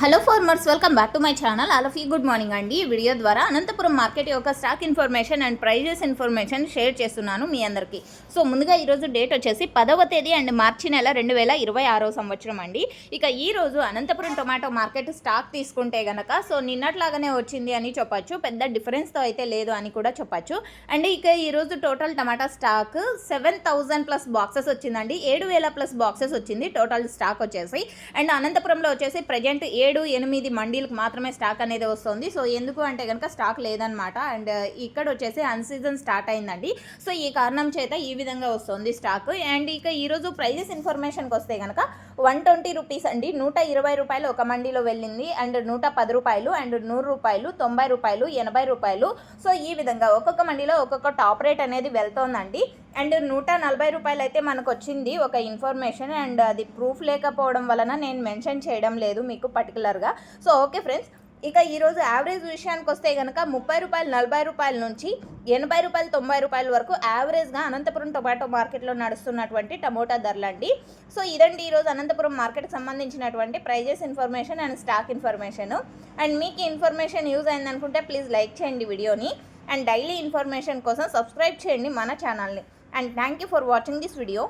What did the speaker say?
Hello farmers, welcome back to my channel. All of you good morning అండి. ఈ video ద్వారా Anantapuram market యొక్క stock information and prices information share చేస్తున్నాను మీ అందరికీ. సో ముందుగా ఈరోజు డేట్ వచ్చేసి 10వ తేదీ అండ్ మార్చి నెల 2026 సంవత్సరం అండి. ఇక ఈరోజు అనంతపురం టొమాటో మార్కెట్ స్టాక్ తీసుకుంటే గనక సో నిన్నట్లాగానే వచ్చింది అని చెప్పచ్చు. పెద్ద డిఫరెన్స్తో అయితే లేదు అని కూడా చెప్పచ్చు. అండ్ ఇక ఈరోజు టోటల్ టమాటా స్టాక్ 7,000 ప్లస్ బాక్సెస్ వచ్చిందండి. 7,000 ప్లస్ బాక్సెస్ వచ్చింది టోటల్ స్టాక్ వచ్చేసి. అండ్ అనంతపురంలో వచ్చేసి ప్రజెంట్ 7-8 మండీలకు మాత్రమే స్టాక్ అనేది వస్తుంది. సో ఎందుకు అంటే కనుక స్టాక్ లేదనమాట. అండ్ ఇక్కడ వచ్చేసి అన్సీజన్ స్టార్ట్ అయిందండి. సో ఈ కారణం చేత ఈ విధంగా వస్తుంది స్టాక్. అండ్ ఇక ఈరోజు ప్రైజెస్ ఇన్ఫర్మేషన్కి వస్తే కనుక 120 రూపీస్ అండి. 120 రూపాయలు ఒక మండీలో వెళ్ళింది. అండ్ 110 రూపాయలు అండ్ 100 రూపాయలు, 90 రూపాయలు, 80 రూపాయలు. సో ఈ విధంగా ఒక్కొక్క మండీలో ఒక్కొక్క టాప్ రేట్ అనేది వెళ్తోందండి. అండ్ 140 రూపాయలు అయితే మనకు వచ్చింది ఒక ఇన్ఫర్మేషన్. అండ్ అది ప్రూఫ్ లేకపోవడం వలన నేను మెన్షన్ చేయడం లేదు మీకు పర్టికులర్గా. సో ఓకే ఫ్రెండ్స్, ఇక ఈరోజు యావరేజ్ విషయానికి వస్తే కనుక 30 రూపాయలు 40 రూపాయల నుంచి 80 రూపాయలు 90 రూపాయల వరకు యావరేజ్గా అనంతపురం టొమాటో మార్కెట్లో నడుస్తున్నటువంటి టమోటా ధరలండి. సో ఇదండి ఈరోజు అనంతపురం మార్కెట్కి సంబంధించినటువంటి prices information and stock information. And మీకు ఇన్ఫర్మేషన్ యూజ్ అయిందనుకుంటే ప్లీజ్ లైక్ చేయండి వీడియోని. అండ్ డైలీ ఇన్ఫర్మేషన్ కోసం సబ్స్క్రైబ్ చేయండి మన ఛానల్ని. And thank you for watching this video.